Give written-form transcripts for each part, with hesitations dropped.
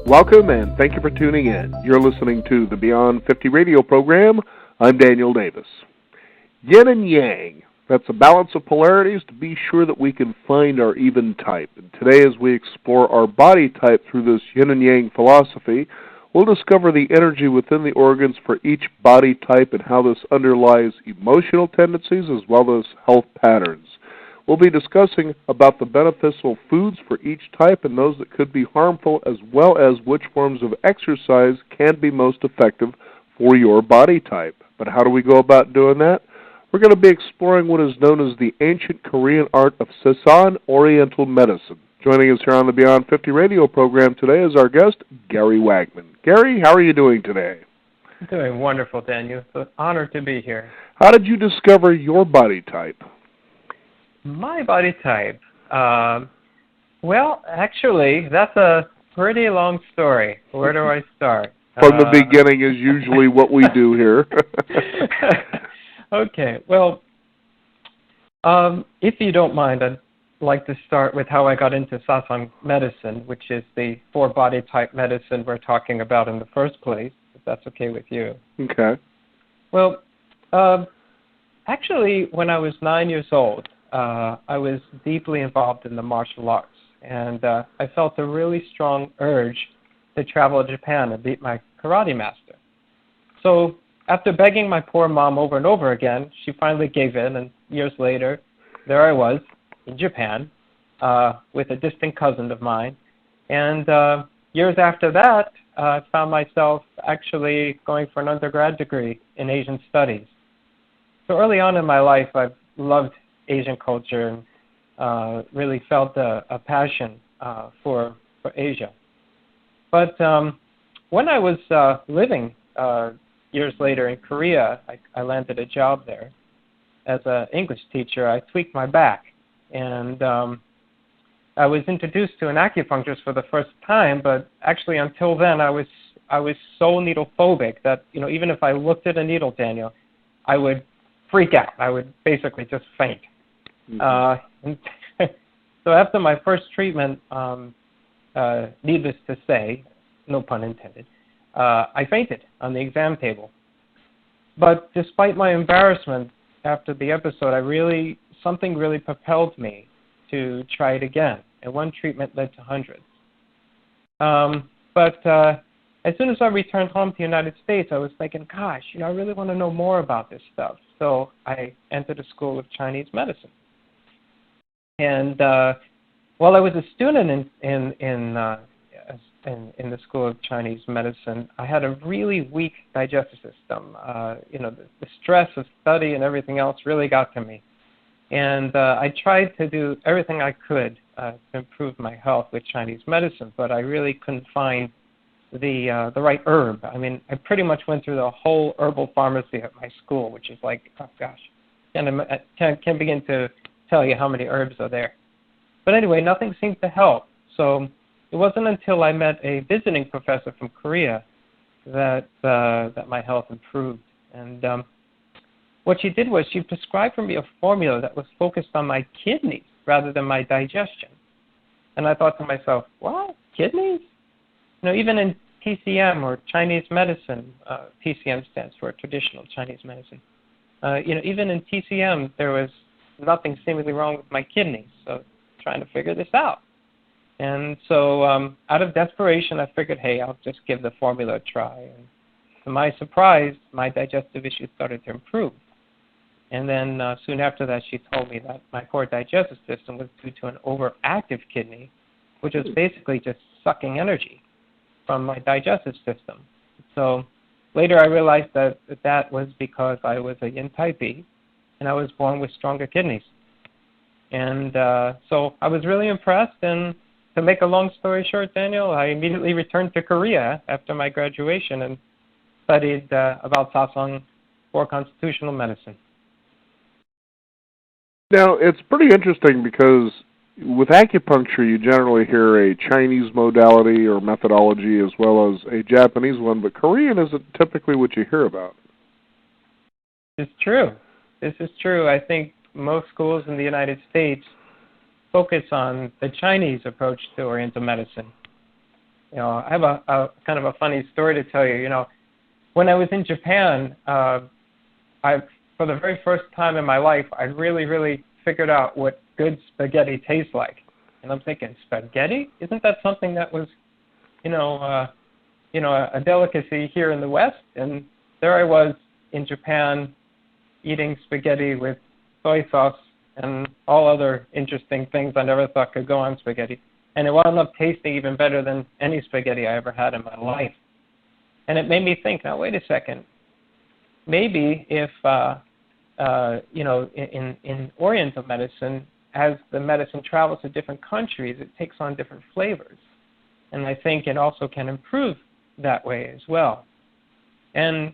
Welcome and thank you for tuning in. You're listening to the Beyond 50 radio program. I'm Daniel Davis. Yin and yang. That's a balance of polarities to be sure that we can find our even type. And today, as we explore our body type through this yin and yang philosophy, we'll discover the energy within the organs for each body type and how this underlies emotional tendencies as well as health patterns. We'll be discussing about the beneficial foods for each type and those that could be harmful, as well as which forms of exercise can be most effective for your body type. But how do we go about doing that? We're going to be exploring what is known as the ancient Korean art of Sassang Oriental medicine. Joining us here on the Beyond 50 radio program today is our guest, Gary Wagman. Gary, how are you doing today? I'm doing wonderful, Daniel. It's an honor to be here. How did you discover your body type? My body type? Well, actually, that's a pretty long story. Where do I start? From the beginning is usually what we do here. Okay. Well, if you don't mind, I'd like to start with how I got into Sassang medicine, which is the four-body type medicine we're talking about in the first place, if that's okay with you. Okay. Well, actually, when I was 9 years old, I was deeply involved in the martial arts, and I felt a really strong urge to travel to Japan and meet my karate master. So after begging my poor mom over and over again, she finally gave in, and years later, there I was in Japan with a distant cousin of mine. And years after that, I found myself actually going for an undergrad degree in Asian studies. So early on in my life, I've loved Asian culture and really felt a passion for Asia. But when I was living years later in Korea, I landed a job there as an English teacher. I tweaked my back, and I was introduced to an acupuncturist for the first time. But actually, until then, I was so needle phobic that even if I looked at a needle, Daniel, I would freak out. I would basically just faint. Mm-hmm. So after my first treatment, needless to say, no pun intended, I fainted on the exam table. But despite my embarrassment after the episode, something really propelled me to try it again. And one treatment led to hundreds. But as soon as I returned home to the United States, I was thinking, gosh, I really want to know more about this stuff. So I entered the School of Chinese Medicine. And while I was a student in the School of Chinese Medicine, I had a really weak digestive system. The stress of study and everything else really got to me. And I tried to do everything I could to improve my health with Chinese medicine, but I really couldn't find the right herb. I mean, I pretty much went through the whole herbal pharmacy at my school, which is like, oh gosh, can't begin to tell you how many herbs are there. But anyway, nothing seemed to help. So it wasn't until I met a visiting professor from Korea that my health improved. And what she did was she prescribed for me a formula that was focused on my kidneys rather than my digestion. And I thought to myself, what? Kidneys? Even in TCM or Chinese medicine, TCM stands for traditional Chinese medicine. Even in TCM, there was nothing seemingly wrong with my kidneys. So trying to figure this out. And so out of desperation, I figured, hey, I'll just give the formula a try. And to my surprise, my digestive issues started to improve. And then soon after that, she told me that my poor digestive system was due to an overactive kidney, which was basically just sucking energy from my digestive system. So later I realized that was because I was a yin type B, and I was born with stronger kidneys. And so I was really impressed, and to make a long story short, Daniel, I immediately returned to Korea after my graduation and studied about Sassang for constitutional medicine. Now, it's pretty interesting because with acupuncture, you generally hear a Chinese modality or methodology as well as a Japanese one, but Korean isn't typically what you hear about. It's true. This is true. I think most schools in the United States focus on the Chinese approach to Oriental medicine. I have a kind of a funny story to tell you. When I was in Japan, for the very first time in my life, I really, really figured out what good spaghetti tastes like. And I'm thinking, spaghetti? Isn't that something that was, a delicacy here in the West? And there I was in Japan eating spaghetti with soy sauce and all other interesting things I never thought could go on spaghetti. And it wound up tasting even better than any spaghetti I ever had in my life. And it made me think, now wait a second, maybe if, in Oriental medicine, as the medicine travels to different countries, it takes on different flavors. And I think it also can improve that way as well. And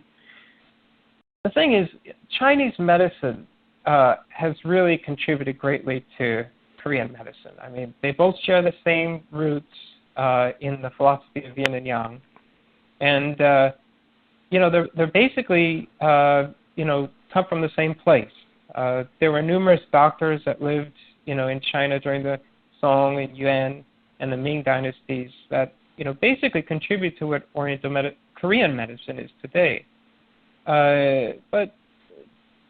the thing is, Chinese medicine has really contributed greatly to Korean medicine. I mean, they both share the same roots in the philosophy of yin and yang. And, they're basically, come from the same place. There were numerous doctors that lived, in China during the Song and Yuan and the Ming dynasties that, basically contribute to what Korean medicine is today. But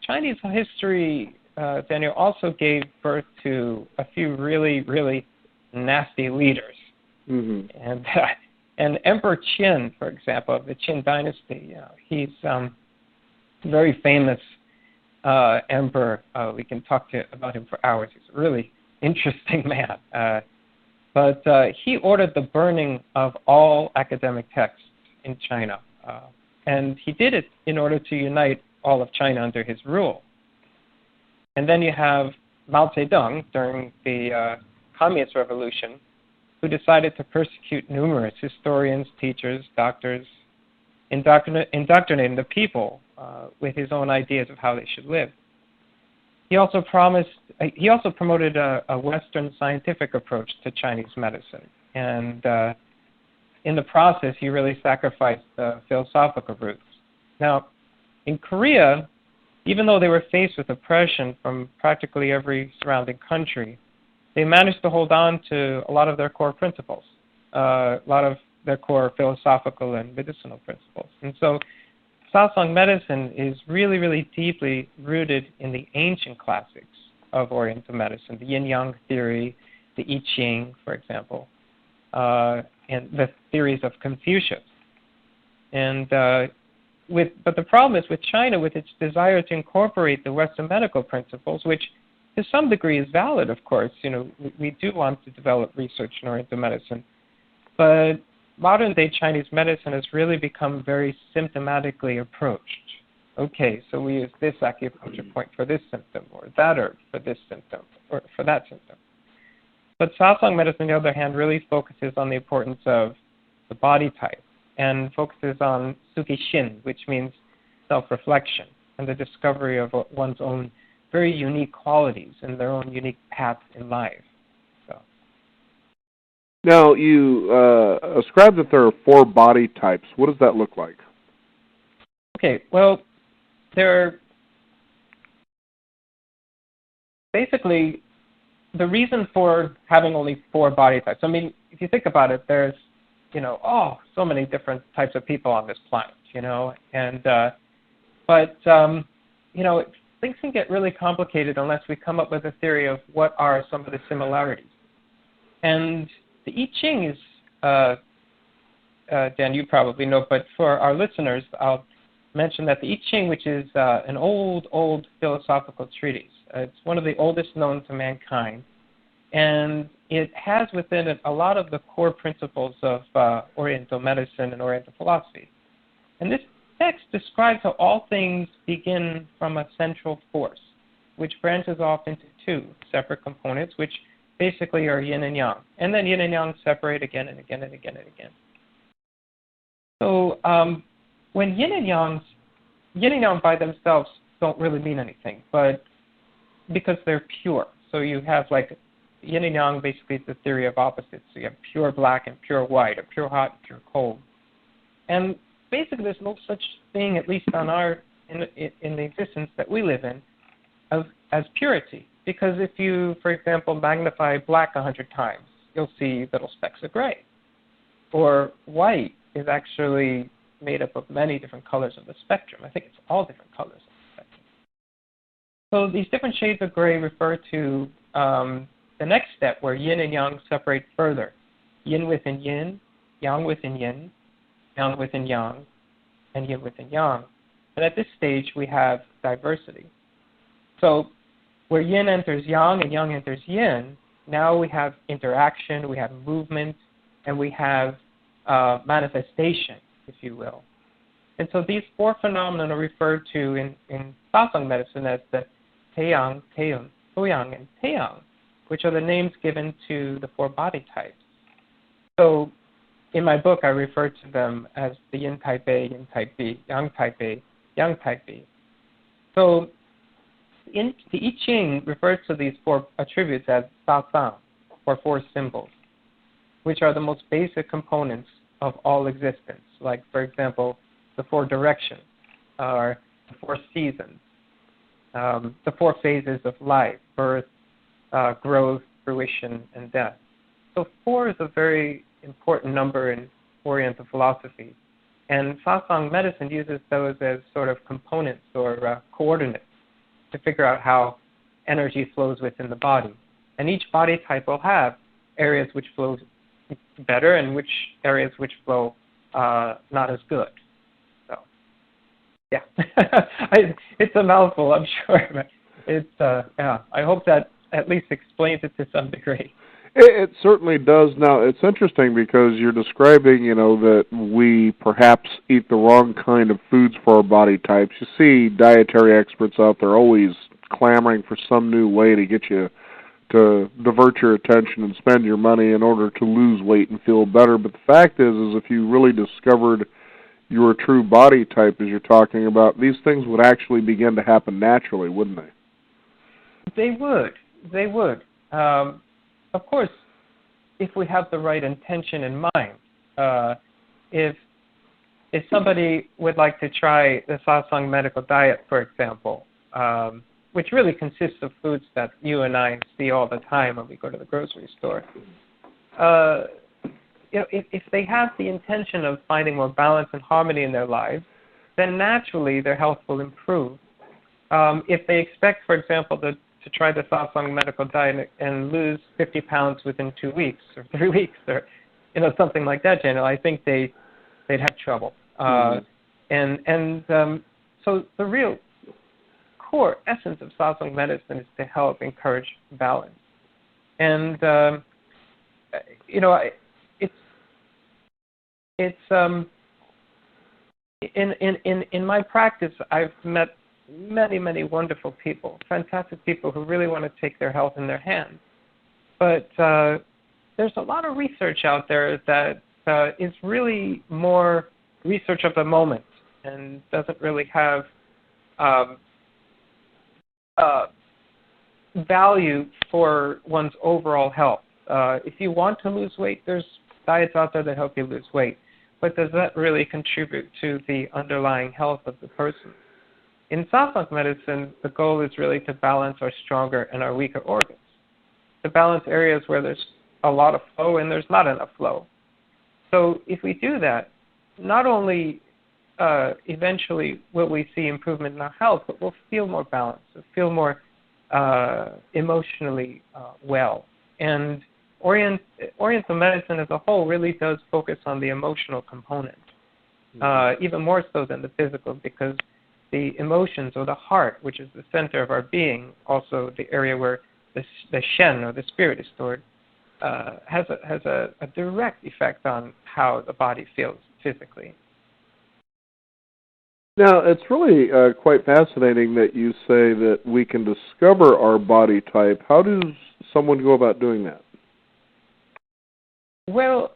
Chinese history, Daniel, also gave birth to a few really, really nasty leaders. Mm-hmm. And Emperor Qin, for example, of the Qin dynasty, he's a very famous emperor. We can talk about him for hours. He's a really interesting man. But he ordered the burning of all academic texts in China. And he did it in order to unite all of China under his rule. And then you have Mao Zedong during the Communist Revolution, who decided to persecute numerous historians, teachers, doctors, indoctrinating the people with his own ideas of how they should live. He also promoted a Western scientific approach to Chinese medicine, and in the process, he really sacrificed the philosophical roots. Now, in Korea, even though they were faced with oppression from practically every surrounding country, they managed to hold on to a lot of their core principles, a lot of their core philosophical and medicinal principles. And so Sassang medicine is really, really deeply rooted in the ancient classics of Oriental medicine, the yin-yang theory, the I Ching, for example, and the theories of Confucius. And but the problem is with China, with its desire to incorporate the Western medical principles, which to some degree is valid, of course. We do want to develop research in Oriental medicine. But modern-day Chinese medicine has really become very symptomatically approached. Okay, so we use this acupuncture point for this symptom, or that herb for this symptom, or for that symptom. But Sassang medicine, on the other hand, really focuses on the importance of the body type and focuses on Sukishin, which means self-reflection and the discovery of one's own very unique qualities and their own unique path in life. So. Now, you ascribe that there are 4 body types. What does that look like? Okay, well, they're basically the reason for having only 4 body types. I mean, if you think about it, there's, so many different types of people on this planet, and things can get really complicated unless we come up with a theory of what are some of the similarities. And the I Ching is, Dan, you probably know, but for our listeners, I'll mention that the I Ching, which is an old philosophical treatise, it's one of the oldest known to mankind, and it has within it a lot of the core principles of Oriental medicine and Oriental philosophy. And this text describes how all things begin from a central force, which branches off into 2 separate components, which basically are yin and yang. And then yin and yang separate again and again and again and again. So when yin and yang by themselves don't really mean anything, but because they're pure. So you have like yin and yang basically is the theory of opposites. So you have pure black and pure white, or pure hot and pure cold. And basically, there's no such thing, at least on in the existence that we live in, as purity. Because if you, for example, magnify black 100 times, you'll see little specks of gray. or white is actually made up of many different colors of the spectrum. I think it's all different colors of the spectrum. So these different shades of gray refer to the next step where yin and yang separate further. Yin within yin, yang within yin, yang within yang, and yin within yang. And at this stage, we have diversity. So where yin enters yang and yang enters yin, now we have interaction, we have movement, and we have manifestation, if you will. And so these four phenomena are referred to in Sassang medicine as the Taiyang, Taiyun, Toyang, and Taiyang, which are the names given to the four body types. So in my book, I refer to them as the yin type A, yin type B, yang type A, yang type B. So the I Ching refers to these four attributes as Sassang, or four symbols, which are the most basic components of all existence. Like, for example, the four directions, or the four seasons, the four phases of life: birth, growth, fruition, and death. So 4 is a very important number in Oriental philosophy. And Sassang medicine uses those as sort of components or coordinates to figure out how energy flows within the body. And each body type will have areas which flow better and which areas which flow not as good. So, yeah. It's a mouthful, I'm sure. But it's, I hope that at least explains it to some degree. It certainly does. Now, it's interesting because you're describing, that we perhaps eat the wrong kind of foods for our body types. You see dietary experts out there always clamoring for some new way to get you to divert your attention and spend your money in order to lose weight and feel better. But the fact is if you really discovered your true body type, as you're talking about, these things would actually begin to happen naturally, wouldn't they? They would. They would. Of course, if we have the right intention in mind. If somebody would like to try the Sassang medical diet, for example, which really consists of foods that you and I see all the time when we go to the grocery store, if they have the intention of finding more balance and harmony in their lives, then naturally their health will improve. If they expect, for example, to try the Sassang medical diet and lose 50 pounds within 2 weeks or 3 weeks or something like that, Daniel, I think they'd have trouble. So the real core essence of Sassang medicine is to help encourage balance. And in my practice, I've met many wonderful people, fantastic people who really want to take their health in their hands. But there's a lot of research out there that is really more research of the moment and doesn't really have value for one's overall health. If you want to lose weight, there's diets out there that help you lose weight. But does that really contribute to the underlying health of the person? In Sassang medicine, the goal is really to balance our stronger and our weaker organs, to balance areas where there's a lot of flow and there's not enough flow. So if we do that, not only eventually will we see improvement in our health, but we'll feel more balanced, we'll feel more emotionally well. And Oriental medicine as a whole really does focus on the emotional component, even more so than the physical, because the emotions, or the heart, which is the center of our being, also the area where the Shen, or the spirit, is stored, has a direct effect on how the body feels physically. Now, it's really quite fascinating that you say that we can discover our body type. How does someone go about doing that? Well,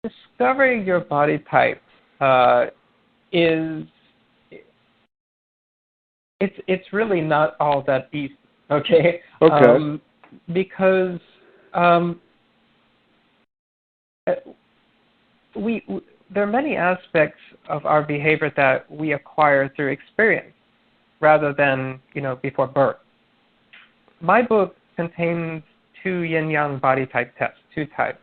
discovering your body type is it's really not all that easy. Okay. Okay. Because there are many aspects of our behavior that we acquire through experience, rather than before birth. My book contains 2 yin-yang body type tests, 2 types.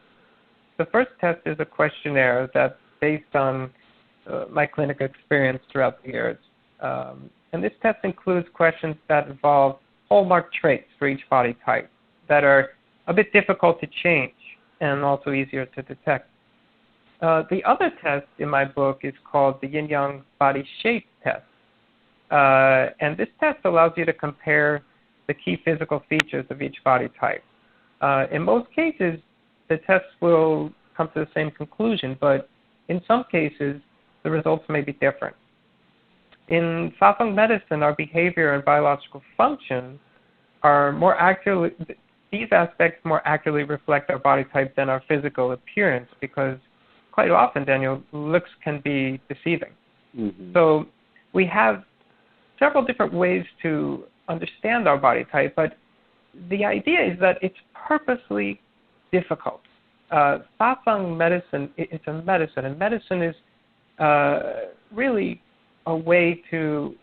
The first test is a questionnaire that's based on my clinical experience throughout the years. And this test includes questions that involve hallmark traits for each body type that are a bit difficult to change and also easier to detect. The other test in my book is called the Yin-Yang Body Shape Test. And this test allows you to compare the key physical features of each body type. In most cases, the test will come to the same conclusion, but in some cases, the results may be different. In Sassang medicine, our behavior and biological function are more accurately, these aspects more accurately reflect our body type than our physical appearance, because quite often, Daniel, looks can be deceiving. Mm-hmm. So we have several different ways to understand our body type, but the idea is that it's purposely difficult. Sassang medicine, it's a medicine, and medicine is really a way to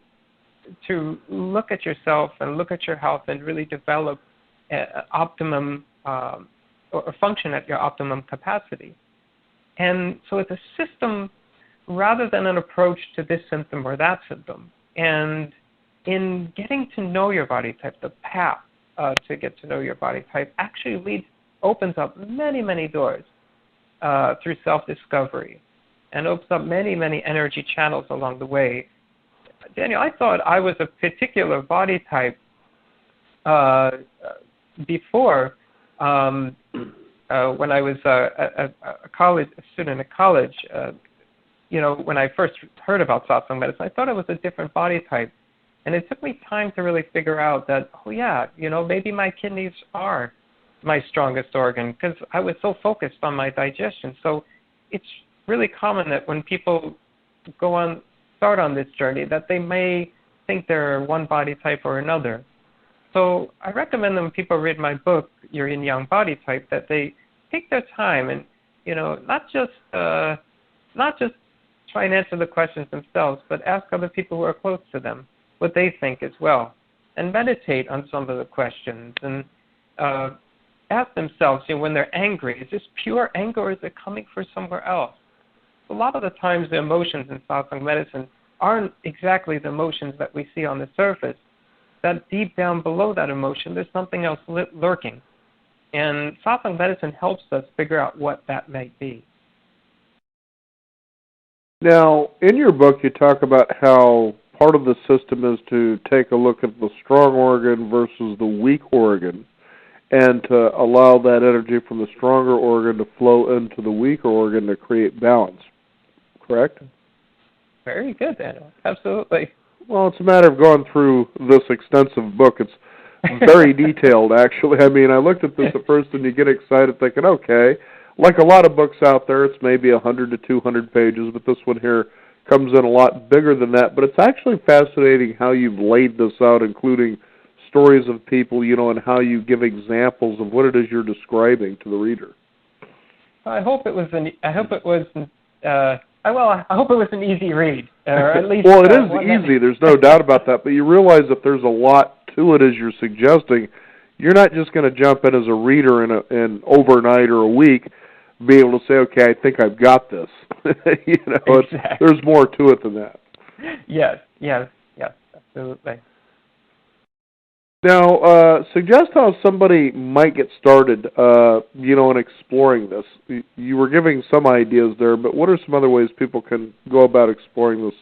look at yourself and look at your health and really develop optimum or function at your optimum capacity. And so it's a system rather than an approach to this symptom or that symptom. And in getting to know your body type, the path to get to know your body type actually opens up many, many doors through self-discovery and opens up many, many energy channels along the way. Daniel, I thought I was a particular body type before when I was a student at college. When I first heard about Sassang medicine, I thought I was a different body type. And it took me time to really figure out that, maybe my kidneys are my strongest organ, because I was so focused on my digestion. So it's really common that when people start on this journey, that they may think they're one body type or another. So I recommend that when people read my book, Your Yin-Yang Body Type, that they take their time and, not just try and answer the questions themselves, but ask other people who are close to them what they think as well, and meditate on some of the questions, and ask themselves, when they're angry, is this pure anger or is it coming from somewhere else? A lot of the times the emotions in Sassang medicine aren't exactly the emotions that we see on the surface. That deep down below that emotion, there's something else lurking. And Sassang medicine helps us figure out what that might be. Now, in your book, you talk about how part of the system is to take a look at the strong organ versus the weak organ, and to allow that energy from the stronger organ to flow into the weaker organ to create balance. Correct? Very good, Daniel. Absolutely. Well, it's a matter of going through this extensive book. It's very detailed, actually. I mean, I looked at this at first, and you get excited thinking, okay, like a lot of books out there, it's maybe 100 to 200 pages, but this one here comes in a lot bigger than that. But it's actually fascinating how you've laid this out, including stories of people, and how you give examples of what it is you're describing to the reader. I hope it was an easy read, or at least. Well, it is easy. There's no doubt about that. But you realize that there's a lot to it, as you're suggesting. You're not just going to jump in as a reader in overnight or a week, be able to say, okay, I think I've got this. Exactly. There's more to it than that. Yes, absolutely. Now, suggest how somebody might get started, in exploring this. You were giving some ideas there, but what are some other ways people can go about exploring this,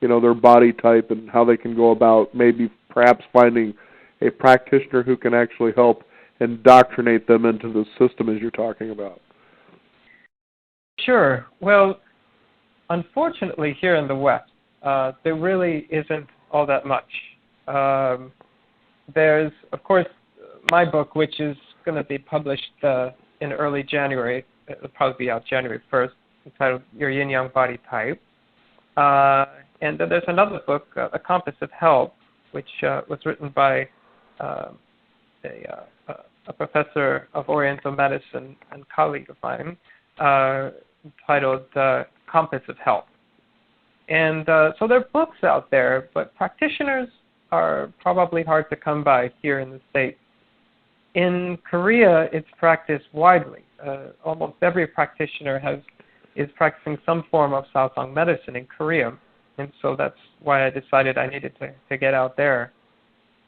their body type, and how they can go about maybe perhaps finding a practitioner who can actually help indoctrinate them into the system as you're talking about? Sure. Well, unfortunately, here in the West, there really isn't all that much. There's, of course, my book, which is going to be published in early January. It'll probably be out January 1st, entitled Your Yin-Yang Body Type. And then there's another book, A Compass of Health, which was written by a professor of Oriental Medicine and colleague of mine, titled Compass of Health. And so there are books out there, but practitioners are probably hard to come by here in the States. In Korea, it's practiced widely. almost every practitioner is practicing some form of Sassang medicine in Korea, and so that's why I decided I needed to get out there.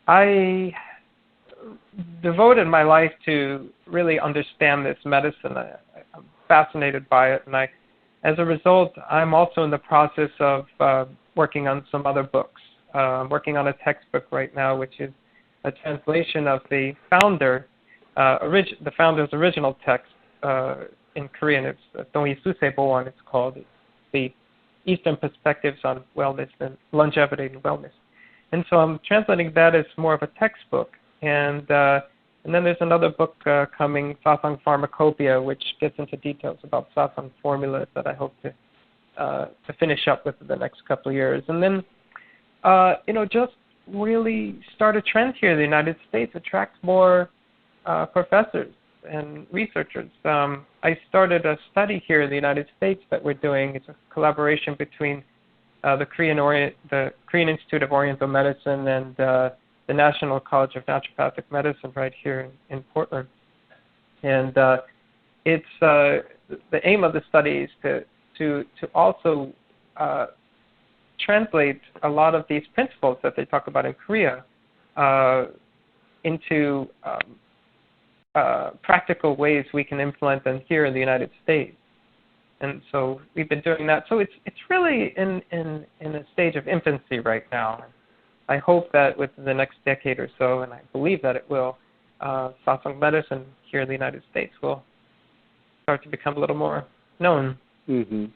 I devoted my life to really understand this medicine. I'm fascinated by it, and as a result, I'm also in the process of working on some other books. I'm working on a textbook right now, which is a translation of the founder's original text in Korean. It's Dongisuse Boan, it's called. It's the Eastern Perspectives on Wellness and Longevity and Wellness. And so I'm translating that as more of a textbook. And then there's another book coming, Sassang Pharmacopoeia, which gets into details about Sassang formulas that I hope to finish up with in the next couple of years. And then, just really start a trend here in the United States, attract more professors and researchers. I started a study here in the United States that we're doing. It's a collaboration between the Korean Institute of Oriental Medicine and the National College of Naturopathic Medicine right here in Portland. And it's the aim of the study is to also translate a lot of these principles that they talk about in Korea into practical ways we can implement them here in the United States. And so we've been doing that. So it's really in a stage of infancy right now. I hope that within the next decade or so, and I believe that it will, Sassang medicine here in the United States will start to become a little more known. Mm-hmm.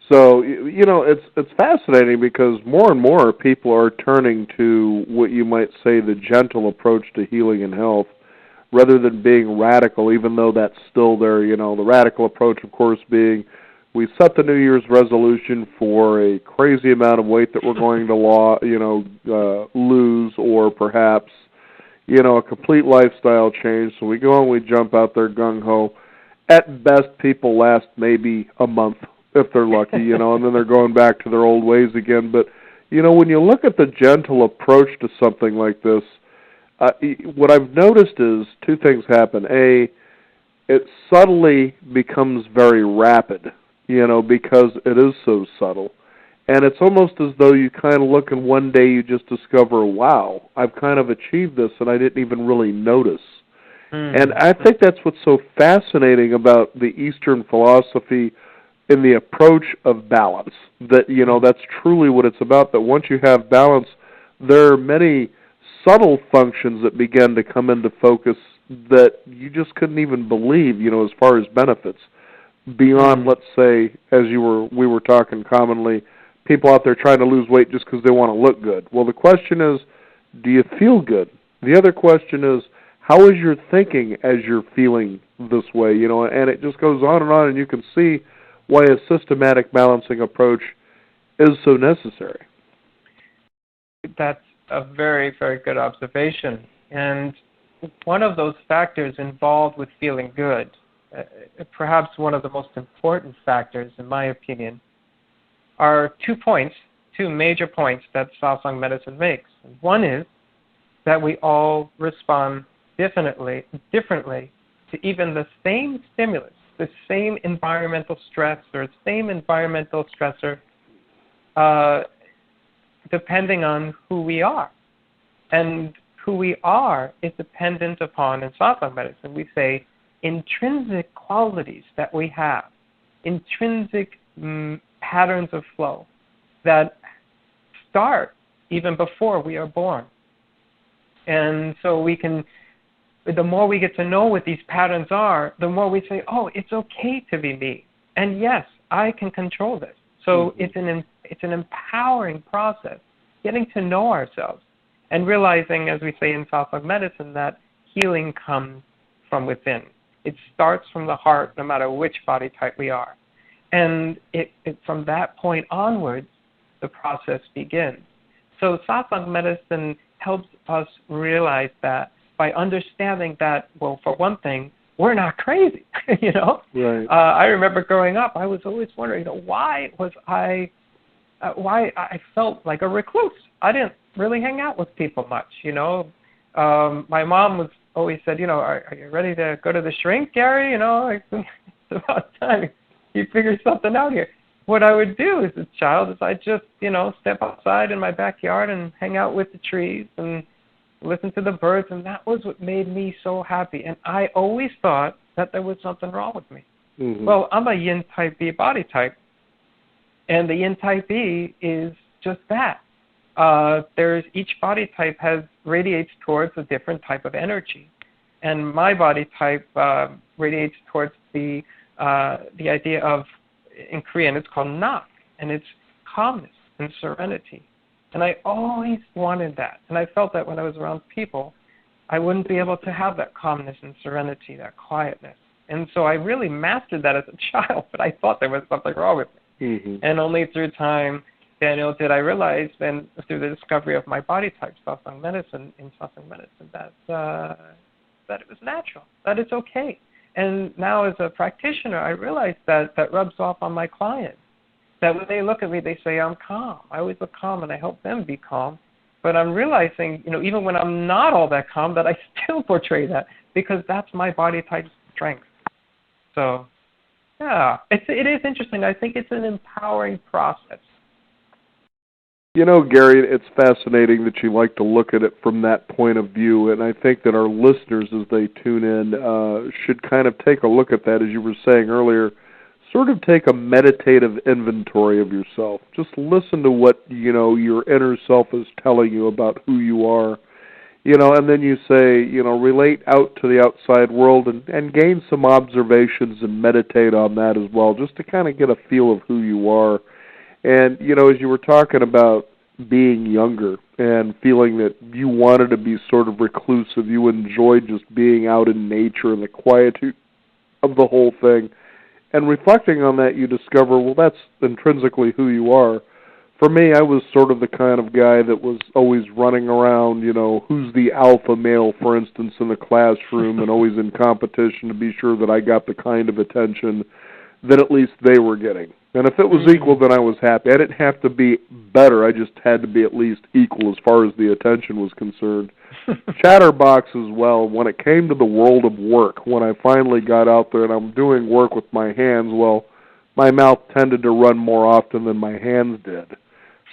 So, it's fascinating because more and more people are turning to what you might say the gentle approach to healing and health rather than being radical, even though that's still there. The radical approach, of course, being we set the New Year's resolution for a crazy amount of weight that we're going to lose, or perhaps, a complete lifestyle change. So we go and we jump out there gung-ho. At best, people last maybe a month, if they're lucky, and then they're going back to their old ways again. But, when you look at the gentle approach to something like this, what I've noticed is two things happen. A, it subtly becomes very rapid, because it is so subtle. And it's almost as though you kind of look and one day you just discover, wow, I've kind of achieved this and I didn't even really notice. And I think that's what's so fascinating about the Eastern philosophy in the approach of balance. That, that's truly what it's about, that once you have balance, there are many subtle functions that begin to come into focus that you just couldn't even believe, as far as benefits. Beyond, let's say, as we were talking commonly, people out there trying to lose weight just because they want to look good. Well, the question is, do you feel good? The other question is, how is your thinking as you're feeling this way? And it just goes on, and you can see why a systematic balancing approach is so necessary. That's a very, very good observation. And one of those factors involved with feeling good, perhaps one of the most important factors, in my opinion, are 2 major points that Sassang medicine makes. One is that we all respond differently to even the same stimulus, the same environmental stress or same environmental stressor, depending on who we are. And who we are is dependent upon, in Sassang medicine, we say, intrinsic qualities that we have, intrinsic patterns of flow that start even before we are born. And so the more we get to know what these patterns are, the more we say, oh, it's okay to be me. And yes, I can control this. So it's an empowering process, getting to know ourselves and realizing, as we say in Sassang medicine, that healing comes from within. It starts from the heart, no matter which body type we are. And from that point onwards, the process begins. So Sassang medicine helps us realize that by understanding that, well, for one thing, we're not crazy, Right. I remember growing up, I was always wondering, why I felt like a recluse. I didn't really hang out with people much, My mom was always said, are you ready to go to the shrink, Gary? It's about time you figure something out here. What I would do as a child is I'd just, step outside in my backyard and hang out with the trees and listen to the birds, and that was what made me so happy. And I always thought that there was something wrong with me. Mm-hmm. Well, I'm a yin type B body type, and the yin type B is just that. Each body type radiates towards a different type of energy, and my body type radiates towards the idea of, in Korean, it's called nak, and it's calmness and serenity. And I always wanted that, and I felt that when I was around people, I wouldn't be able to have that calmness and serenity, that quietness. And so I really mastered that as a child, but I thought there was something wrong with me. Mm-hmm. And only through time, Daniel, did I realize, then through the discovery of my body type, Sassang medicine, that it was natural, that it's okay. And now as a practitioner, I realize that rubs off on my clients. That when they look at me, they say, I'm calm. I always look calm, and I help them be calm. But I'm realizing, even when I'm not all that calm, that I still portray that, because that's my body type's strength. So, yeah, it is interesting. I think it's an empowering process. Gary, it's fascinating that you like to look at it from that point of view, and I think that our listeners, as they tune in, should kind of take a look at that, as you were saying earlier, sort of take a meditative inventory of yourself. Just listen to what, your inner self is telling you about who you are, and then you say, relate out to the outside world and gain some observations and meditate on that as well, just to kind of get a feel of who you are. And, as you were talking about being younger and feeling that you wanted to be sort of reclusive, you enjoyed just being out in nature and the quietude of the whole thing, and reflecting on that, you discover, well, that's intrinsically who you are. For me, I was sort of the kind of guy that was always running around, who's the alpha male, for instance, in the classroom, and always in competition to be sure that I got the kind of attention that at least they were getting. And if it was equal, then I was happy. I didn't have to be better. I just had to be at least equal as far as the attention was concerned. Chatterbox as well. When it came to the world of work, when I finally got out there and I'm doing work with my hands, well, my mouth tended to run more often than my hands did.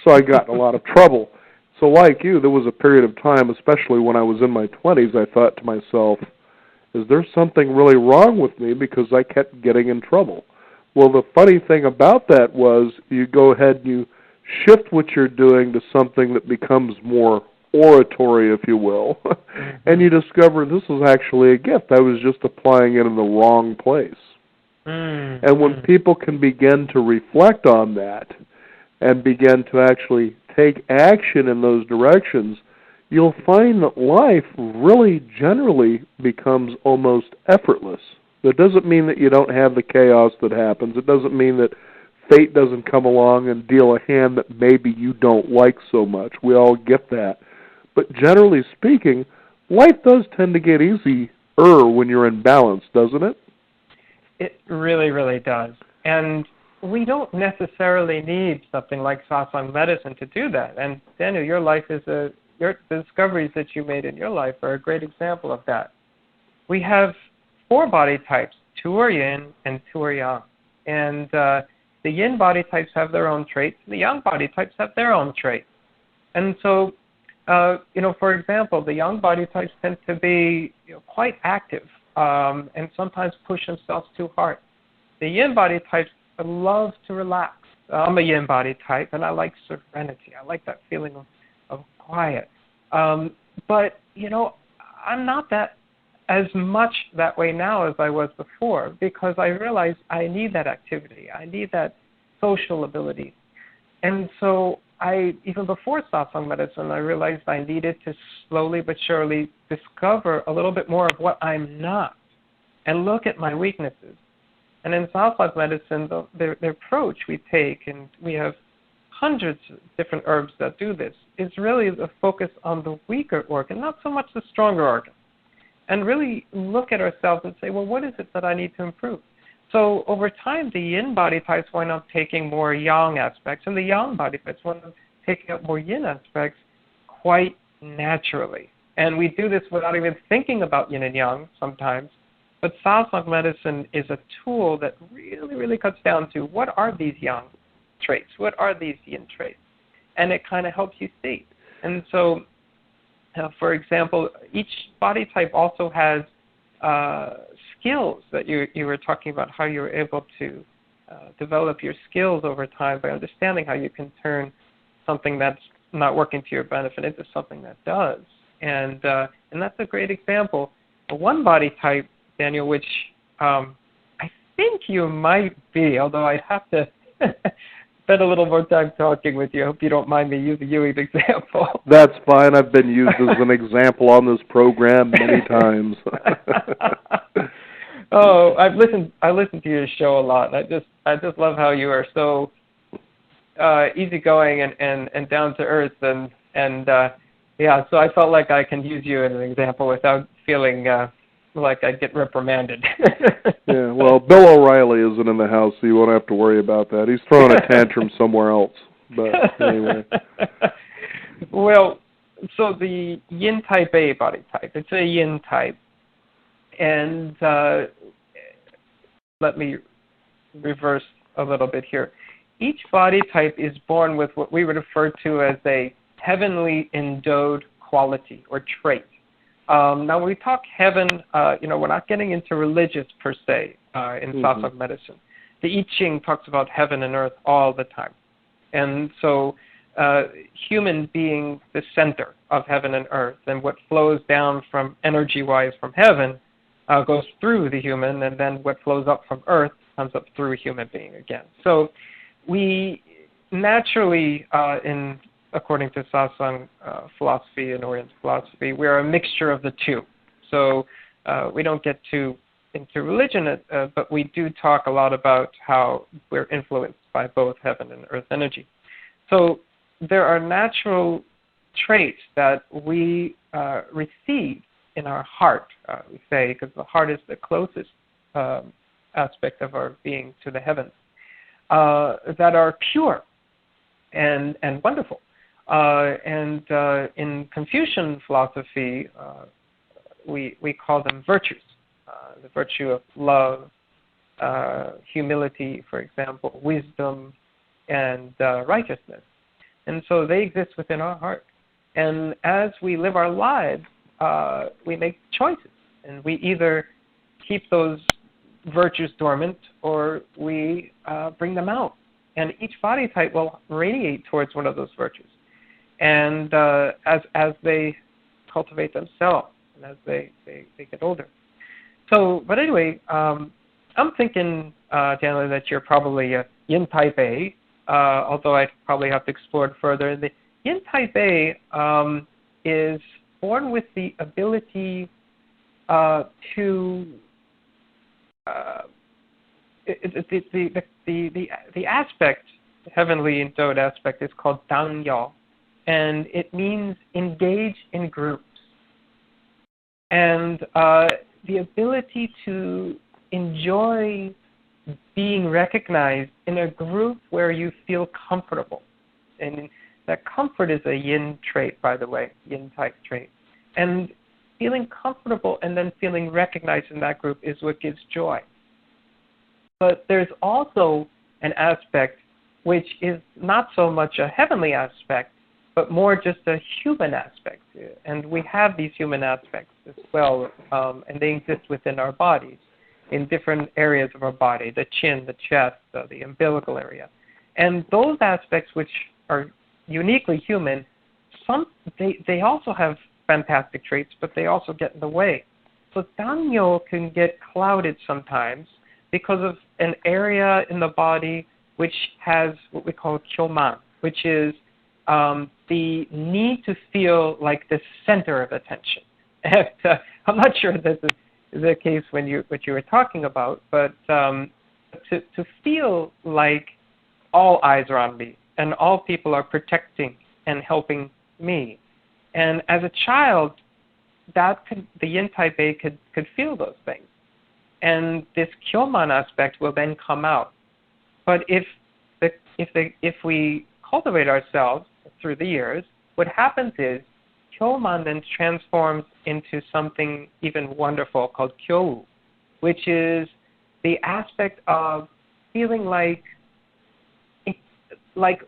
So I got in a lot of trouble. So like you, there was a period of time, especially when I was in my 20s, I thought to myself, is there something really wrong with me because I kept getting in trouble? Well, the funny thing about that was you go ahead and you shift what you're doing to something that becomes more oratory, if you will, and you discover this is actually a gift. I was just applying it in the wrong place. And when people can begin to reflect on that and begin to actually take action in those directions, you'll find that life really generally becomes almost effortless. That doesn't mean that you don't have the chaos that happens. It doesn't mean that fate doesn't come along and deal a hand that maybe you don't like so much. We all get that. But generally speaking, life does tend to get easier when you're in balance, doesn't it? It really, really does. And we don't necessarily need something like Sassang medicine to do that. And Daniel, your life is the discoveries that you made in your life are a great example of that. We have 4 body types. 2 are yin and 2 are yang. And the yin body types have their own traits. The yang body types have their own traits. And so, for example, the yang body types tend to be quite active and sometimes push themselves too hard. The yin body types love to relax. I'm a yin body type, and I like serenity. I like that feeling of quiet. But, I'm not that as much that way now as I was before, because I realized I need that activity. I need that social ability. And so even before Sassang medicine, I realized I needed to slowly but surely discover a little bit more of what I'm not and look at my weaknesses. And in Sassang medicine, the approach we take, and we have hundreds of different herbs that do this, is really the focus on the weaker organ, not so much the stronger organ. And really look at ourselves and say, well, what is it that I need to improve? So over time, the yin body types wind up taking more yang aspects, and the yang body types wind up taking up more yin aspects quite naturally. And we do this without even thinking about yin and yang sometimes. But Sassang medicine is a tool that really, really cuts down to what are these yang traits? What are these yin traits? And it kind of helps you see. And so, for example, each body type also has skills that you were talking about, how you were able to develop your skills over time by understanding how you can turn something that's not working to your benefit into something that does. And that's a great example. One body type, Daniel, which I think you might be, although I'd have to spend a little more time talking with you. I hope you don't mind me using you as an example. That's fine. I've been used as an example on this program many times. Oh, I listened to your show a lot, and I just love how you are so easygoing and down to earth, and yeah. So I felt like I can use you as an example without feeling like I'd get reprimanded. Yeah, well, Bill O'Reilly isn't in the house, so you won't have to worry about that. He's throwing a tantrum somewhere else. But anyway. Well, so the yin type A body type, it's a yin type. And let me reverse a little bit here. Each body type is born with what we would refer to as a heavenly endowed quality or trait. Now, when we talk heaven, we're not getting into religious per se in Sassang medicine. The I Ching talks about heaven and earth all the time. And so human being the center of heaven and earth, and what flows down from energy-wise from heaven goes through the human, and then what flows up from earth comes up through a human being again. So we naturally, according to Sassang philosophy and Orient philosophy, we are a mixture of the two. So we don't get into religion, but we do talk a lot about how we're influenced by both heaven and earth energy. So there are natural traits that we receive in our heart, we say, because the heart is the closest aspect of our being to the heavens, that are pure and wonderful. And in Confucian philosophy, we call them virtues. The virtue of love, humility, for example, wisdom, and righteousness. And so they exist within our heart. And as we live our lives, we make choices. And we either keep those virtues dormant or we bring them out. And each body type will radiate towards one of those virtues. And as they cultivate themselves and as they get older. So, but anyway, I'm thinking, Daniel, that you're probably a yin type A, although I'd probably have to explore it further. The yin type A is born with the ability to the aspect, the heavenly endowed aspect, is called dangyao, and it means engage in groups. And the ability to enjoy being recognized in a group where you feel comfortable. And that comfort is a yin trait, by the way, yin type trait. And feeling comfortable and then feeling recognized in that group is what gives joy. But there's also an aspect which is not so much a heavenly aspect, but more just a human aspect. And we have these human aspects as well, and they exist within our bodies in different areas of our body, the chin, the chest, the umbilical area. And those aspects which are uniquely human, they also have fantastic traits, but they also get in the way. So dangyao can get clouded sometimes because of an area in the body which has what we call kyoman, which is the need to feel like the center of attention. And I'm not sure this is the case what you were talking about, but to feel like all eyes are on me and all people are protecting and helping me. And as a child, the yin type A could feel those things. And this kyoman aspect will then come out. But if we cultivate ourselves through the years, what happens is Kyoman then transforms into something even wonderful called Kyou, which is the aspect of feeling like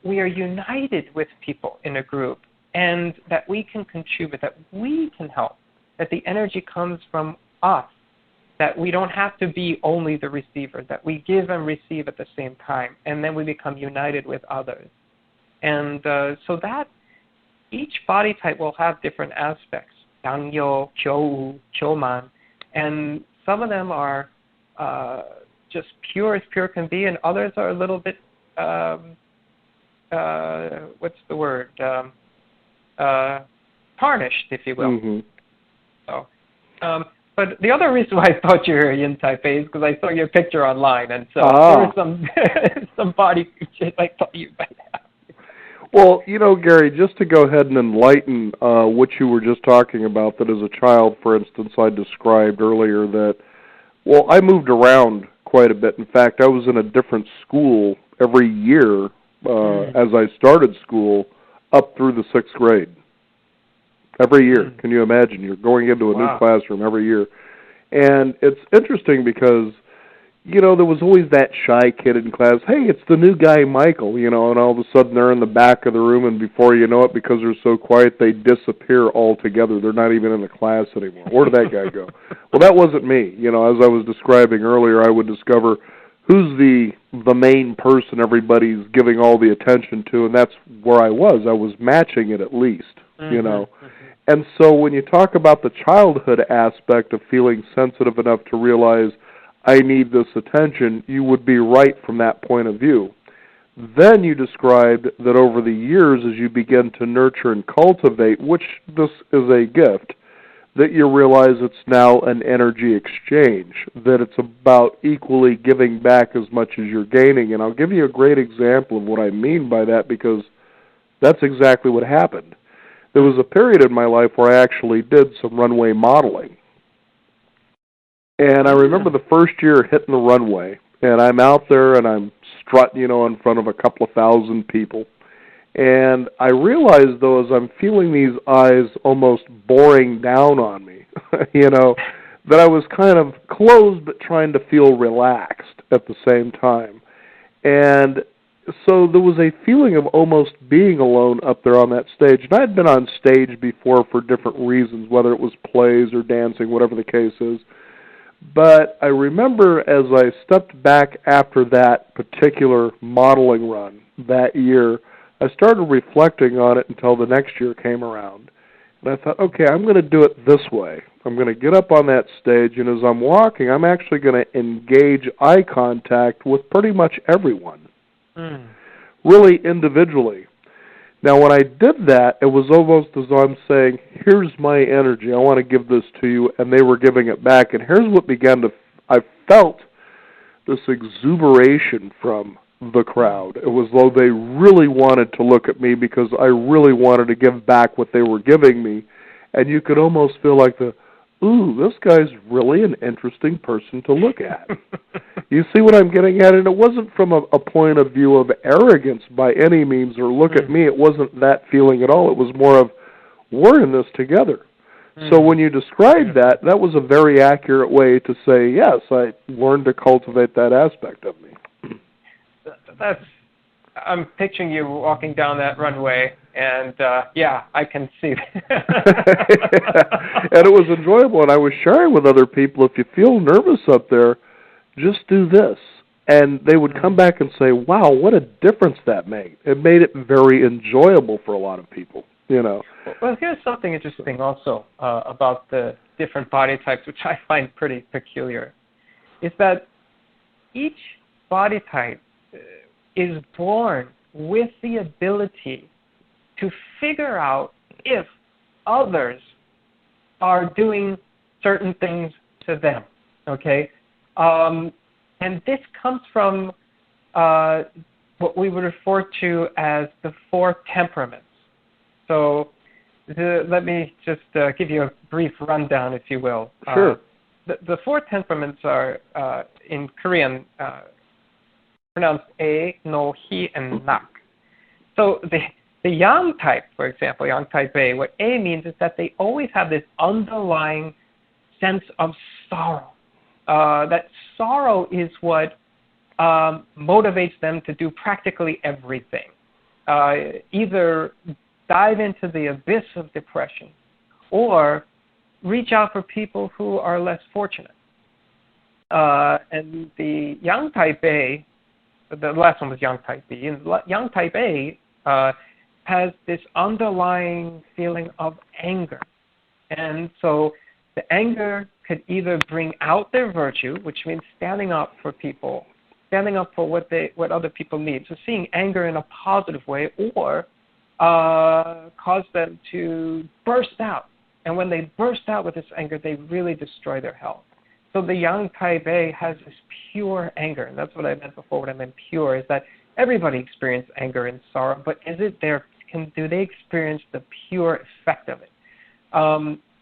we are united with people in a group, and that we can contribute, that we can help, that the energy comes from us, that we don't have to be only the receiver, that we give and receive at the same time, and then we become united with others. And so that each body type will have different aspects, Dangyō, Kyō, Kyoman, and some of them are just pure as pure can be, and others are a little bit, what's the word, tarnished, if you will. Mm-hmm. So, but the other reason why I thought you were Yin Taipei is because I saw your picture online, and so there was some body features I thought you might have. Well, Gary, just to go ahead and enlighten what you were just talking about, that as a child, for instance, I described earlier that, well, I moved around quite a bit. In fact, I was in a different school every year as I started school up through the 6th grade. Every year. Can you imagine? You're going into a new classroom every year. And it's interesting because, there was always that shy kid in class, hey, it's the new guy, Michael, and all of a sudden they're in the back of the room, and before you know it, because they're so quiet, they disappear altogether. They're not even in the class anymore. Where did that guy go? Well, that wasn't me. As I was describing earlier, I would discover who's the main person everybody's giving all the attention to, and that's where I was. I was matching it at least, And so when you talk about the childhood aspect of feeling sensitive enough to realize I need this attention, you would be right from that point of view. Then you described that over the years, as you begin to nurture and cultivate, which this is a gift, that you realize it's now an energy exchange, that it's about equally giving back as much as you're gaining. And I'll give you a great example of what I mean by that, because that's exactly what happened. There was a period in my life where I actually did some runway modeling. And I remember the first year hitting the runway, and I'm out there and I'm strutting, in front of a couple of thousand people. And I realized, though, as I'm feeling these eyes almost boring down on me, that I was kind of closed but trying to feel relaxed at the same time. And so there was a feeling of almost being alone up there on that stage. And I had been on stage before for different reasons, whether it was plays or dancing, whatever the case is. But I remember as I stepped back after that particular modeling run that year, I started reflecting on it until the next year came around. And I thought, okay, I'm going to do it this way. I'm going to get up on that stage, and as I'm walking, I'm actually going to engage eye contact with pretty much everyone, really individually. Now, when I did that, it was almost as though I'm saying, here's my energy. I want to give this to you, and they were giving it back. And here's what I felt this exuberation from the crowd. It was as though they really wanted to look at me because I really wanted to give back what they were giving me. And you could almost feel like this guy's really an interesting person to look at. You see what I'm getting at? And it wasn't from a point of view of arrogance by any means, or look at me. It wasn't that feeling at all. It was more of, we're in this together. So when you described that was a very accurate way to say, yes, I learned to cultivate that aspect of me. I'm picturing you walking down that runway, and I can see that. And it was enjoyable, and I was sharing with other people, if you feel nervous up there, just do this. And they would come back and say, wow, what a difference that made. It made it very enjoyable for a lot of people, Well, here's something interesting also about the different body types, which I find pretty peculiar, is that each body type is born with the ability to figure out if others are doing certain things to them, okay? And this comes from what we would refer to as the 4 temperaments. So let me just give you a brief rundown, if you will. Sure. The 4 temperaments are, in Korean, pronounced A, No, He, and Nak. So The yang type, for example, yang type A, what A means is that they always have this underlying sense of sorrow. That sorrow is what motivates them to do practically everything. Either dive into the abyss of depression or reach out for people who are less fortunate. And the yang type A, the last one was yang type B, and yang type A has this underlying feeling of anger. And so the anger could either bring out their virtue, which means standing up for people, standing up for what other people need, so seeing anger in a positive way, or cause them to burst out. And when they burst out with this anger, they really destroy their health. So the yang type A has this pure anger, and that's what I meant before when I meant pure, is that everybody experiences anger and sorrow, but is it there? Do they experience the pure effect of it?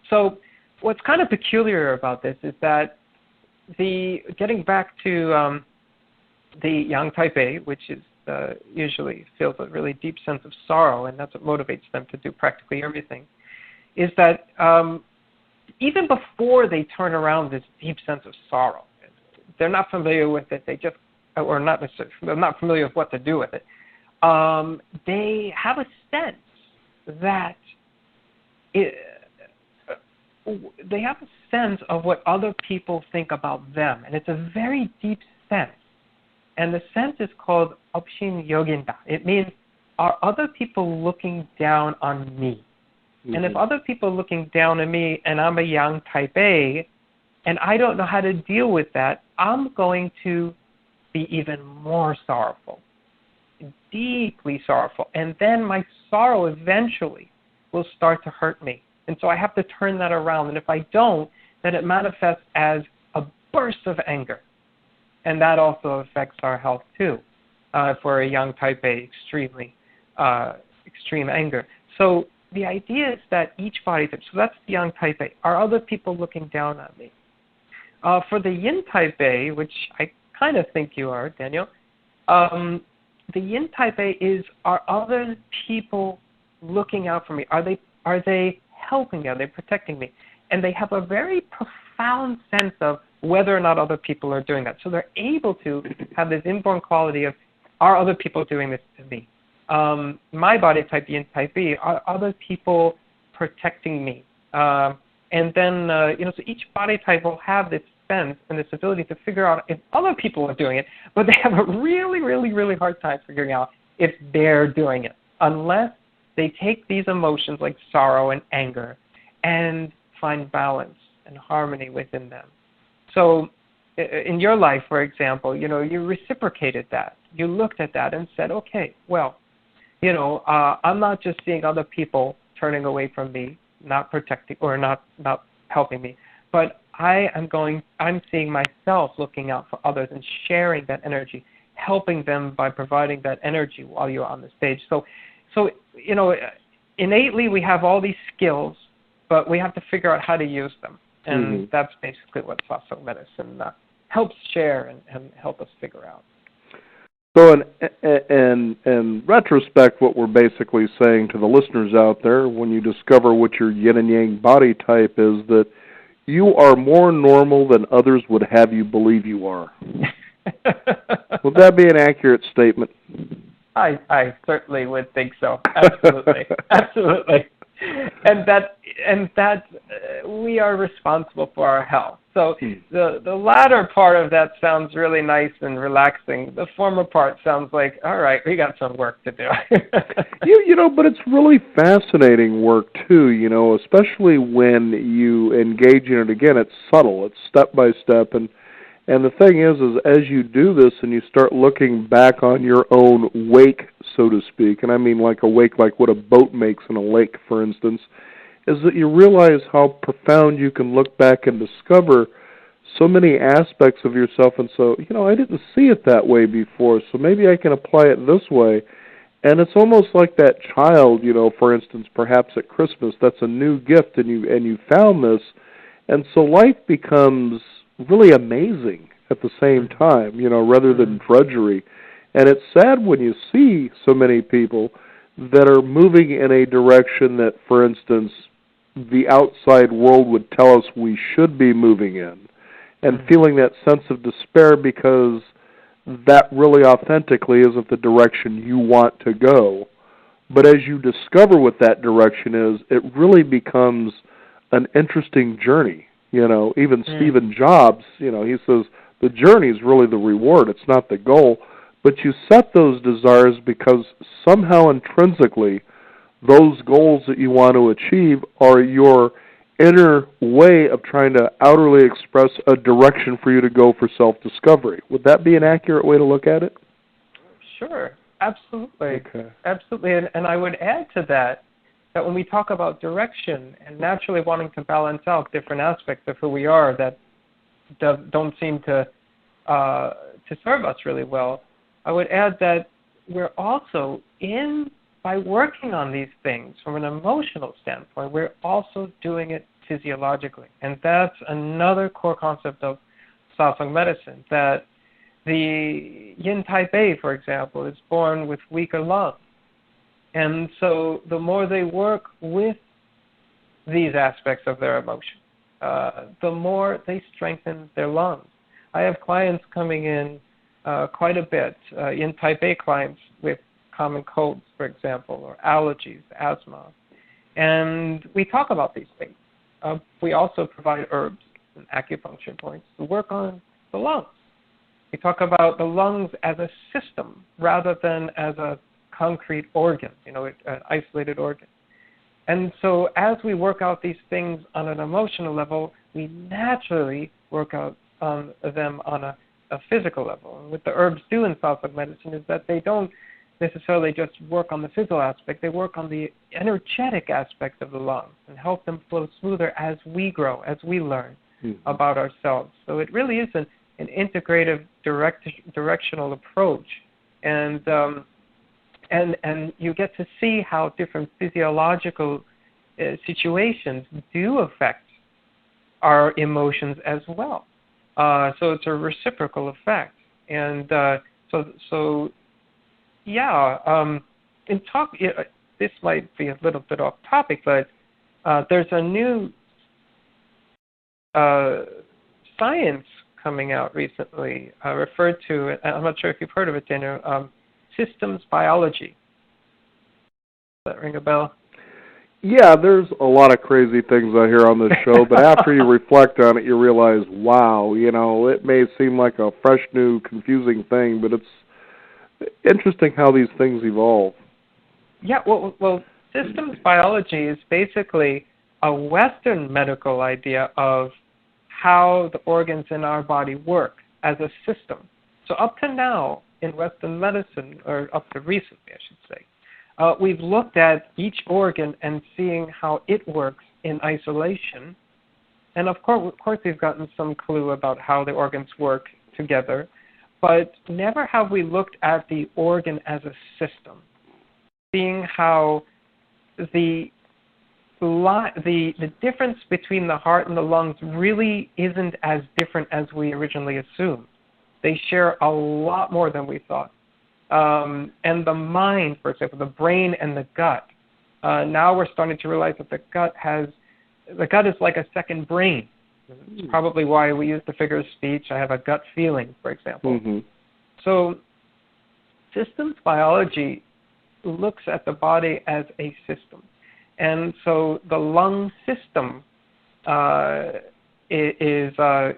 So what's kind of peculiar about this is that getting back to the yang type A, which is usually feels a really deep sense of sorrow, and that's what motivates them to do practically everything, is that even before they turn around this deep sense of sorrow, they're not familiar with it, they're not familiar with what to do with it, they have a sense that they have a sense of what other people think about them, and it's a very deep sense. And the sense is called 업신 여긴다. It means, are other people looking down on me? Mm-hmm. And if other people are looking down on me and I'm a yang type A and I don't know how to deal with that, I'm going to be even more sorrowful, deeply sorrowful. And then my sorrow eventually will start to hurt me. And so I have to turn that around. And if I don't, then it manifests as a burst of anger. And that also affects our health too. For a yang type A, extreme anger. So the idea is that each body type, so that's the yang type A, are other people looking down on me? For the yin type A, which I kind of think you are, Daniel, the yin type A is, are other people looking out for me? Are they helping me? Are they protecting me? And they have a very profound sense of whether or not other people are doing that. So they're able to have this inborn quality of, are other people doing this to me? My body type, yin type B, are other people protecting me? And then, so each body type will have this sense and this ability to figure out if other people are doing it, but they have a really, really, really hard time figuring out if they're doing it, unless they take these emotions like sorrow and anger and find balance and harmony within them. So in your life, for example, you reciprocated that. You looked at that and said, okay, well, I'm not just seeing other people turning away from me, not protecting or not helping me, but I'm seeing myself looking out for others and sharing that energy, helping them by providing that energy while you're on the stage. So innately we have all these skills, but we have to figure out how to use them. And that's basically what Sassang medicine helps share and help us figure out. So in retrospect, what we're basically saying to the listeners out there, when you discover what your yin and yang body type is, that you are more normal than others would have you believe you are. Would that be an accurate statement? I certainly would think so. Absolutely. Absolutely. And that we are responsible for our health. So the latter part of that sounds really nice and relaxing. The former part sounds like, all right, we got some work to do. But it's really fascinating work too, especially when you engage in it. Again, it's subtle, it's step by step, and the thing is as you do this and you start looking back on your own wake, so to speak, and I mean like a wake like what a boat makes in a lake, for instance, is that you realize how profound you can look back and discover so many aspects of yourself, and so, I didn't see it that way before, so maybe I can apply it this way. And it's almost like that child, for instance, perhaps at Christmas, that's a new gift, and you found this, and so life becomes really amazing at the same time, rather than drudgery. And it's sad when you see so many people that are moving in a direction that, for instance, the outside world would tell us we should be moving in, and feeling that sense of despair because that really authentically isn't the direction you want to go. But as you discover what that direction is, it really becomes an interesting journey. Even Stephen Jobs, he says the journey is really the reward. It's not the goal. But you set those desires because somehow intrinsically those goals that you want to achieve are your inner way of trying to outwardly express a direction for you to go for self-discovery. Would that be an accurate way to look at it? Sure, absolutely. Okay. Absolutely, and I would add to that when we talk about direction and naturally wanting to balance out different aspects of who we are that don't seem to serve us really well, I would add that we're also by working on these things from an emotional standpoint, we're also doing it physiologically. And that's another core concept of Sassang medicine, that the yin type A, for example, is born with weaker lungs. And so the more they work with these aspects of their emotion, the more they strengthen their lungs. I have clients coming in quite a bit, yin type A clients with common colds, for example, or allergies, asthma. And we talk about these things. We also provide herbs and acupuncture points to work on the lungs. We talk about the lungs as a system rather than as a concrete organ, an isolated organ. And so as we work out these things on an emotional level, we naturally work out on them on a physical level. And what the herbs do in Sassang medicine is that they don't necessarily just work on the physical aspect, they work on the energetic aspect of the lungs and help them flow smoother as we grow, as we learn about ourselves. So it really is an integrative, directional approach. And you get to see how different physiological situations do affect our emotions as well. So it's a reciprocal effect. And this might be a little bit off topic, but there's a new science coming out recently referred to, I'm not sure if you've heard of it, Daniel, systems biology. Does that ring a bell? Yeah, there's a lot of crazy things I hear on this show, but after you reflect on it, you realize, wow, it may seem like a fresh, new, confusing thing, but it's interesting how these things evolve. Yeah, well, systems biology is basically a Western medical idea of how the organs in our body work as a system. So up to now, in Western medicine, or up to recently, I should say, we've looked at each organ and seeing how it works in isolation. And of course, we've gotten some clue about how the organs work together, but never have we looked at the organ as a system, seeing how the difference between the heart and the lungs really isn't as different as we originally assumed. They share a lot more than we thought. And the mind, for example, the brain and the gut. Now we're starting to realize that the gut is like a second brain. It's probably why we use the figure of speech. I have a gut feeling, for example. Mm-hmm. So systems biology looks at the body as a system. And so the lung system is a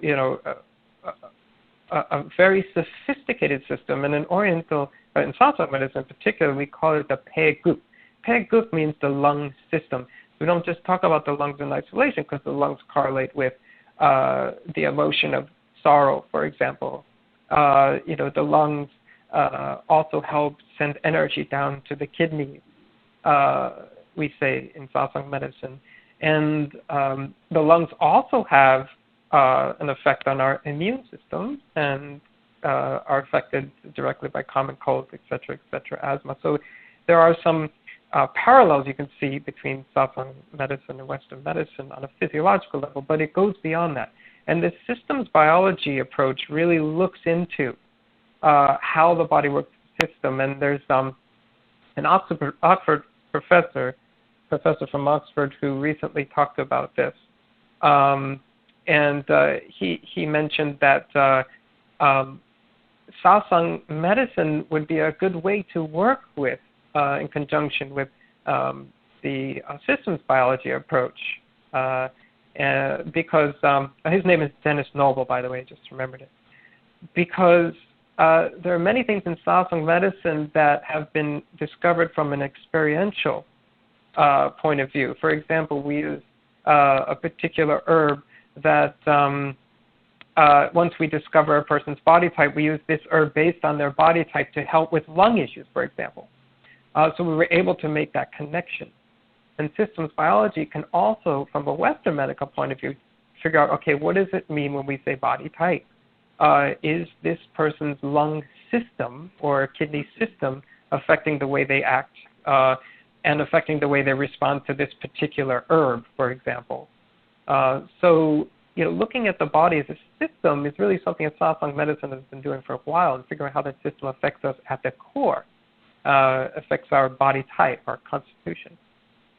very sophisticated system. And in Oriental, in Sassang medicine in particular, we call it the Paeguk. Paeguk means the lung system. We don't just talk about the lungs in isolation because the lungs correlate with the emotion of sorrow, for example. The lungs also help send energy down to the kidneys, we say in Sassang medicine. And the lungs also have an effect on our immune system and are affected directly by common colds, et cetera, asthma. So there are some parallels you can see between Sassang medicine and Western medicine on a physiological level, but it goes beyond that. And the systems biology approach really looks into how the body works as a system. And there's an Oxford professor from Oxford who recently talked about this. And he mentioned that Sassang medicine would be a good way to work with in conjunction with the systems biology approach. Because his name is Dennis Noble, by the way, just remembered it. Because there are many things in Sassang medicine that have been discovered from an experiential point of view. For example, we use a particular herb that once we discover a person's body type, we use this herb based on their body type to help with lung issues, for example. So we were able to make that connection. And systems biology can also, from a Western medical point of view, figure out, okay, what does it mean when we say body type? Is this person's lung system or kidney system affecting the way they act and affecting the way they respond to this particular herb, for example? So, looking at the body as a system is really something that Sassang medicine has been doing for a while, and figuring out how that system affects us at the core, affects our body type, our constitution.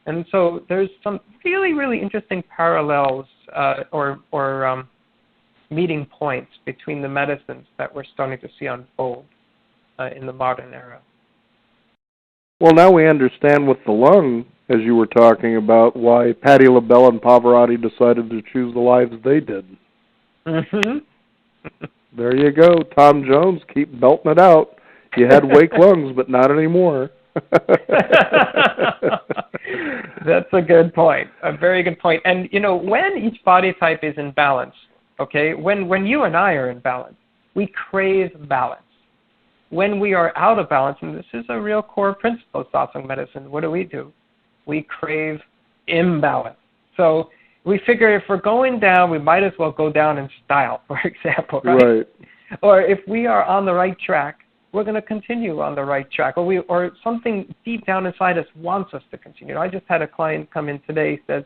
And so there's some really, really interesting parallels or meeting points between the medicines that we're starting to see unfold in the modern era. Well, now we understand with the lung, as you were talking about, why Patti LaBelle and Pavarotti decided to choose the lives they did. Mm-hmm. There you go. Tom Jones, keep belting it out. You had wake lungs, but not anymore. That's a good point. A very good point. And, when each body type is in balance, okay, when you and I are in balance, we crave balance. When we are out of balance, and this is a real core principle of Sassang medicine, what do? We crave imbalance. So we figure if we're going down, we might as well go down in style, for example, right? Or if we are on the right track, we're going to continue on the right track, or something deep down inside us wants us to continue. I just had a client come in today, said,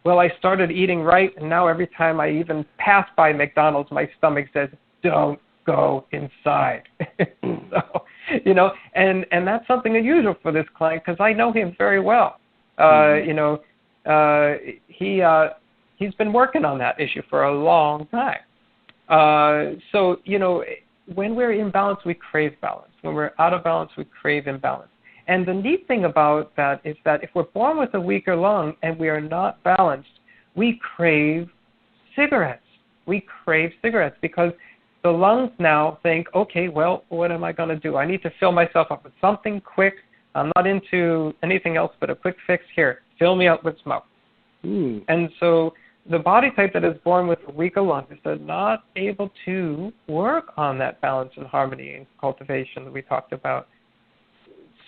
well, I started eating right, and now every time I even pass by McDonald's, my stomach says, don't go inside. So, and that's something unusual for this client because I know him very well. He's been working on that issue for a long time. So, when we're in balance, we crave balance. When we're out of balance, we crave imbalance. And the neat thing about that is that if we're born with a weaker lung and we are not balanced, we crave cigarettes. We crave cigarettes because the lungs now think, okay, well, what am I going to do? I need to fill myself up with something quick. I'm not into anything else but a quick fix here. Fill me up with smoke. And so the body type that is born with a weaker lung is not able to work on that balance and harmony and cultivation that we talked about.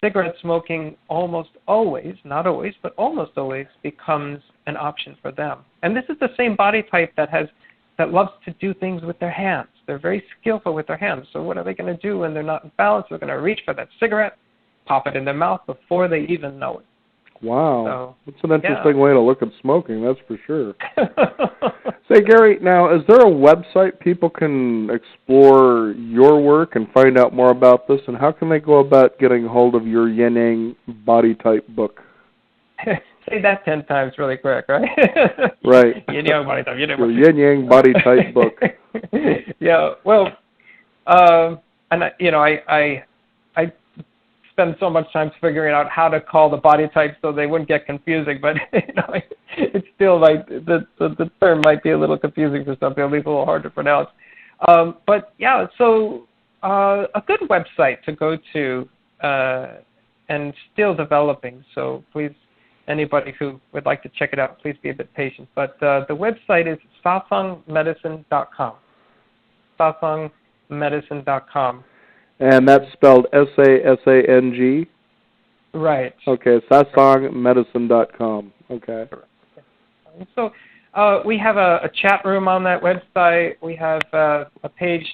Cigarette smoking almost always, not always, but almost always becomes an option for them. And this is the same body type that loves to do things with their hands. They're very skillful with their hands. So what are they going to do when they're not in balance? They're going to reach for that cigarette, pop it in their mouth before they even know it. Wow. That's an interesting way to look at smoking, that's for sure. Say, Gary, now, is there a website people can explore your work and find out more about this? And how can they go about getting hold of your yin-yang body type book? Say that 10 times really quick, right? Right. Yin-yang body type. Your yin-yang body type book. Yeah, well, and I spend so much time figuring out how to call the body types so they wouldn't get confusing, but it's still like the term might be a little confusing for some people, at least a little hard to pronounce. But yeah, so a good website to go to and still developing. So please, anybody who would like to check it out, please be a bit patient. But the website is sassangmedicine.com. Sassangmedicine.com. And that's spelled Sassang? Right. Okay, sassangmedicine.com. Okay. So we have a chat room on that website. We have a page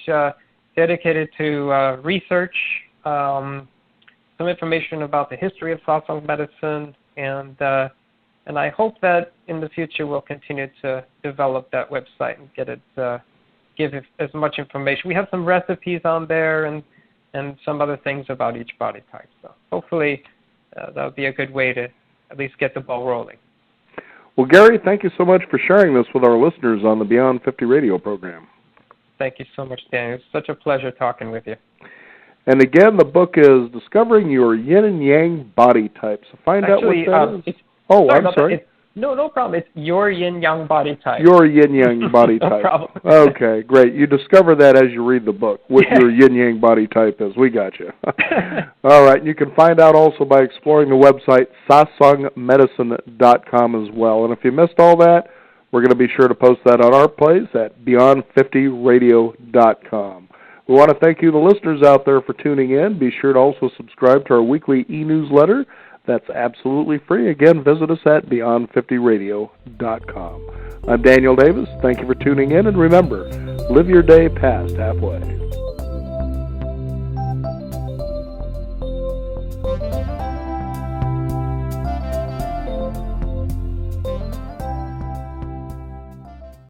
dedicated to research, some information about the history of Sassang medicine, and I hope that in the future we'll continue to develop that website and get it give it as much information. We have some recipes on there and some other things about each body type. So hopefully that would be a good way to at least get the ball rolling. Well, Gary, thank you so much for sharing this with our listeners on the Beyond 50 radio program. Thank you so much, Daniel. It's such a pleasure talking with you. And again, the book is Discovering Your Yin and Yang Body Types. So find out what that is. I'm sorry. No problem. It's your yin-yang body type. Your yin-yang body type. No problem. Okay, great. You discover that as you read the book, what your yin-yang body type is. We got you. All right, and you can find out also by exploring the website sassangmedicine.com as well. And if you missed all that, we're going to be sure to post that on our place at beyond50radio.com. We want to thank you, the listeners out there, for tuning in. Be sure to also subscribe to our weekly e-newsletter. That's absolutely free. Again, visit us at beyond50radio.com. I'm Daniel Davis. Thank you for tuning in, and remember, live your day past halfway.